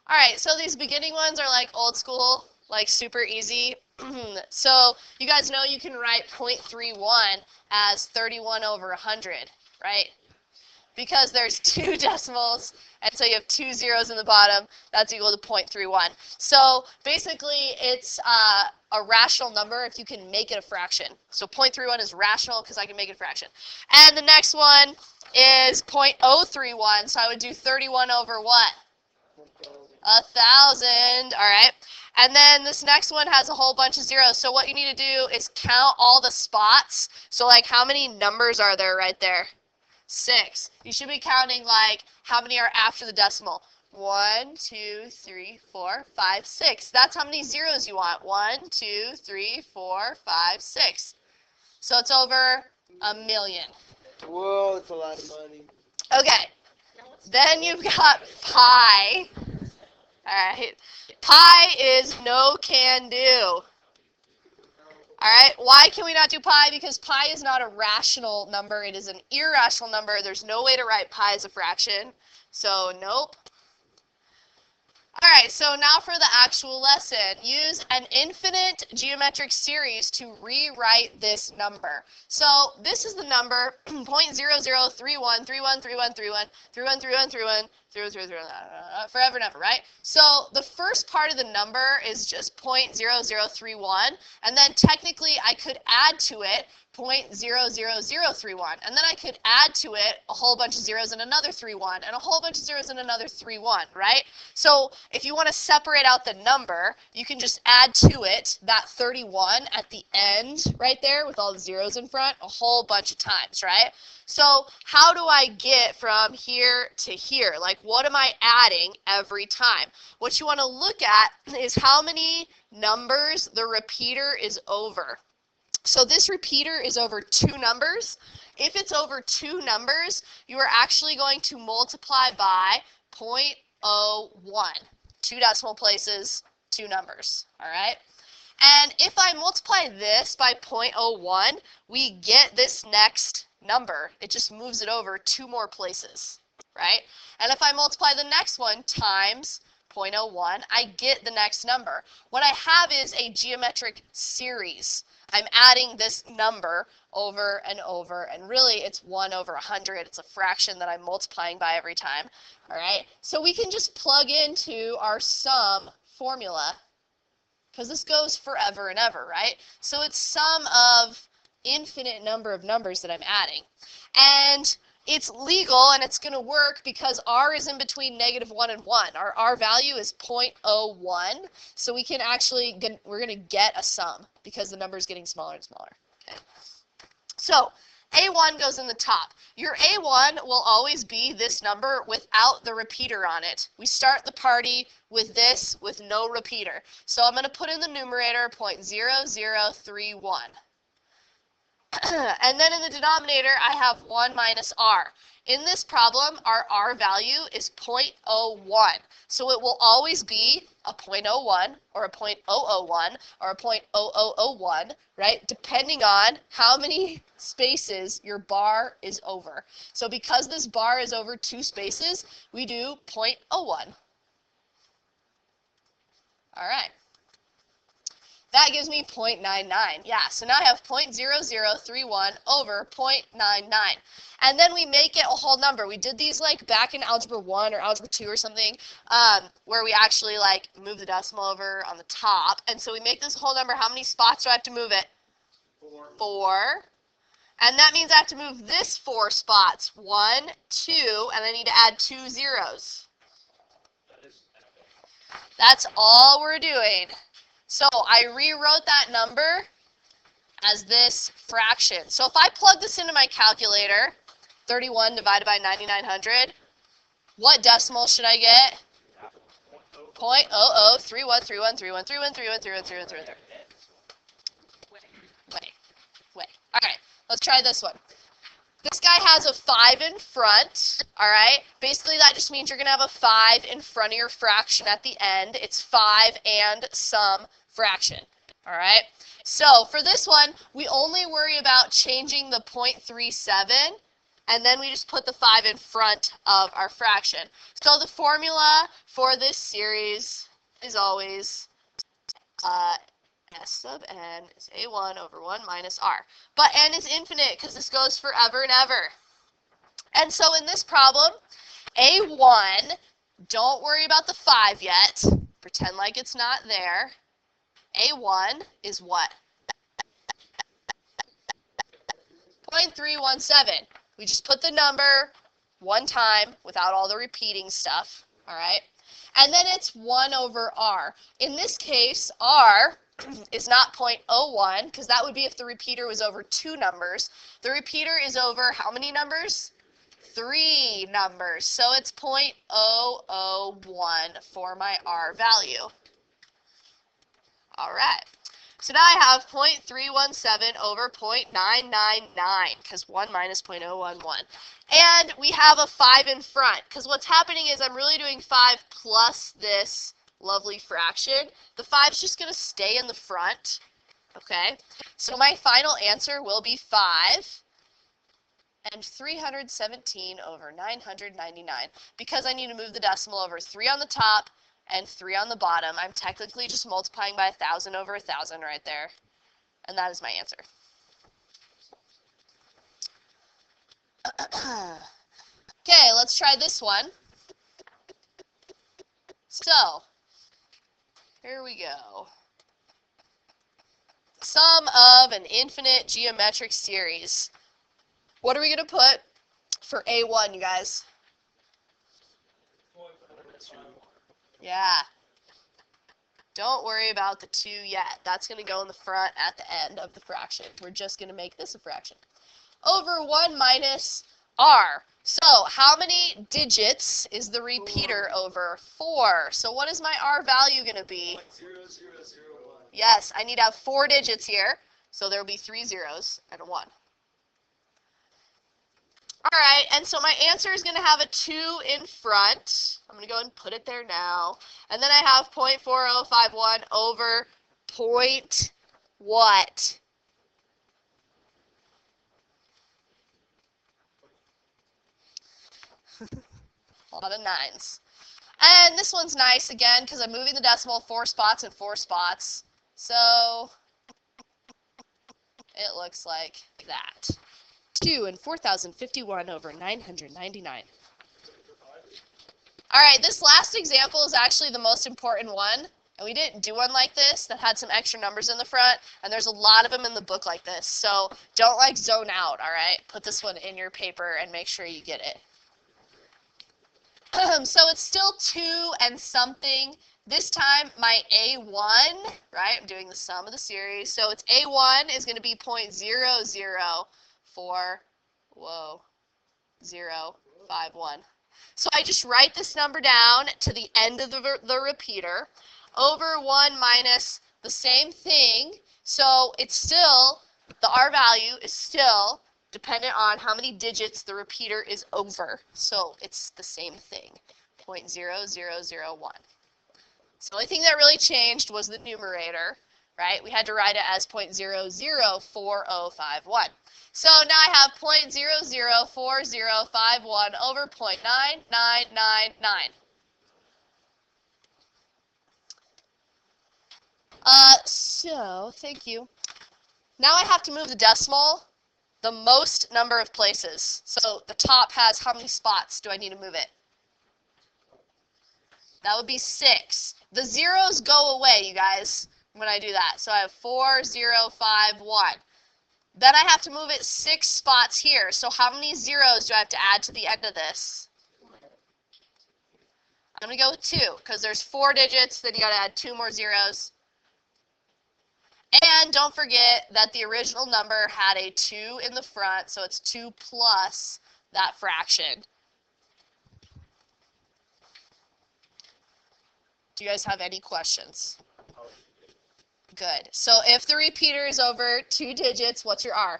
All right, so these beginning ones are like old school, like super easy. So you guys know you can write 0.31 as 31 over 100, right? Because there's two decimals, and so you have two zeros in the bottom, that's equal to 0.31. So basically, it's a rational number if you can make it a fraction. So 0.31 is rational because I can make it a fraction. And the next one is 0.031, so I would do 31 over what? 1,000, all right. And then this next one has a whole bunch of zeros. So what you need to do is count all the spots. So like how many numbers are there right there? 6. You should be counting like how many are after the decimal. 1, 2, 3, 4, 5, 6. That's how many zeros you want. 1, 2, 3, 4, 5, 6. So it's over 1 million. Whoa, that's a lot of money. Okay. Then you've got pi. All right. Pi is no can do. All right, why can we not do pi? Because pi is not a rational number. It is an irrational number. There's no way to write pi as a fraction. So, nope. All right, so now for the actual lesson. Use an infinite geometric series to rewrite this number. So this is the number 0.003131313131313131 forever and ever, right? So the first part of the number is just 0.0031, and then technically I could add to it 0.00031, and then I could add to it a whole bunch of zeros and another 3-1, and a whole bunch of zeros and another 3-1, right? So if you want to separate out the number, you can just add to it that 31 at the end right there with all the zeros in front a whole bunch of times, right? So how do I get from here to here? Like, what am I adding every time? What you want to look at is how many numbers the repeater is over. So this repeater is over 2 numbers. If it's over 2 numbers, you are actually going to multiply by 0.01. 2 decimal places, 2 numbers, all right? And if I multiply this by 0.01, we get this next number. It just moves it over 2 more places, right? And if I multiply the next one times 0.01, I get the next number. What I have is a geometric series. I'm adding this number over and over, and really it's 1 over 100. It's a fraction that I'm multiplying by every time, all right? So we can just plug into our sum formula, because this goes forever and ever, right? So it's sum of infinite number of numbers that I'm adding. And it's legal and it's going to work because r is in between -1 and 1. Our r value is 0.01, so we can actually we're going to get a sum because the number is getting smaller and smaller. Okay. So A1 goes in the top. Your A1 will always be this number without the repeater on it. We start the party with this with no repeater. So I'm going to put in the numerator 0.0031. And then in the denominator, I have 1 minus r. In this problem, our r value is 0.01. So it will always be a 0.01 or a 0.001 or a 0.0001, right? Depending on how many spaces your bar is over. So because this bar is over 2 spaces, we do 0.01. All right. That gives me 0.99. Yeah, so now I have 0.0031 over 0.99. And then we make it a whole number. We did these like back in Algebra 1 or Algebra 2 or something, where we actually like move the decimal over on the top. And so we make this whole number. How many spots do I have to move it? 4. And that means I have to move this 4 spots. 1, 2, and I need to add 2 zeros. That's all we're doing. So I rewrote that number as this fraction. So if I plug this into my calculator, 31 divided by 9900, what decimal should I get? 0.003131313131313131. Wait. All right, let's try this one. This guy has a 5 in front, all right? Basically, that just means you're going to have a 5 in front of your fraction at the end. It's 5 and some fraction, all right? So for this one, we only worry about changing the 0.37 and then we just put the 5 in front of our fraction. So the formula for this series is always S sub n is a1 over 1 minus r. But n is infinite because this goes forever and ever. And so in this problem, a1, don't worry about the 5 yet. Pretend like it's not there. a1 is what? 0.317. We just put the number one time without all the repeating stuff, all right? And then it's 1 over r. In this case, r is not 0.01, because that would be if the repeater was over 2 numbers. The repeater is over how many numbers? 3 numbers. So it's 0.001 for my r value. All right. So now I have 0.317 over 0.999, because 1 minus 0.011. And we have a 5 in front, because what's happening is I'm really doing 5 plus this lovely fraction. The 5's just going to stay in the front, okay? So my final answer will be 5 and 317 over 999. Because I need to move the decimal over 3 on the top and 3 on the bottom, I'm technically just multiplying by 1,000 over 1,000 right there. And that is my answer. Okay, let's try this one. So, here we go. Sum of an infinite geometric series. What are we going to put for A1, you guys? Yeah. Don't worry about the 2 yet. That's going to go in the front at the end of the fraction. We're just going to make this a fraction. Over 1 minus r. So how many digits is the repeater over? 4. So what is my r value going to be? 0.0001. Yes, I need to have 4 digits here. So there will be 3 zeros and a 1. All right, and so my answer is going to have a 2 in front. I'm going to go and put it there now. And then I have 0.4051 over point what? A lot of 9s. And this one's nice again because I'm moving the decimal 4 spots and 4 spots. So it looks like that. 2 and 4,051 over 999. All right, this last example is actually the most important one. And we didn't do one like this that had some extra numbers in the front. And there's a lot of them in the book like this. So don't zone out, all right? Put this one in your paper and make sure you get it. So it's still 2 and something. This time my A1, right, I'm doing the sum of the series. So it's A1 is going to be 0.004, So I just write this number down to the end of the repeater over 1 minus the same thing. So it's still, the R value is still dependent on how many digits the repeater is over. So it's the same thing, 0.0001. So the only thing that really changed was the numerator, right? We had to write it as 0.004051. So now I have 0.004051 over 0.9999. So, thank you. Now I have to move the decimal the most number of places. So the top has how many spots do I need to move it? That would be 6. The zeros go away, you guys, when I do that. So I have 4051. Then I have to move it 6 spots here. So how many zeros do I have to add to the end of this? I'm going to go with 2 because there's 4 digits. Then you got to add 2 more zeros. And don't forget that the original number had a 2 in the front, so it's 2 plus that fraction. Do you guys have any questions? Good. So if the repeater is over 2 digits, what's your R?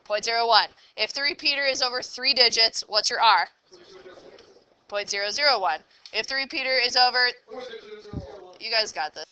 0.01. If the repeater is over 3 digits, what's your R? 0.001. If the repeater is over... You guys got this.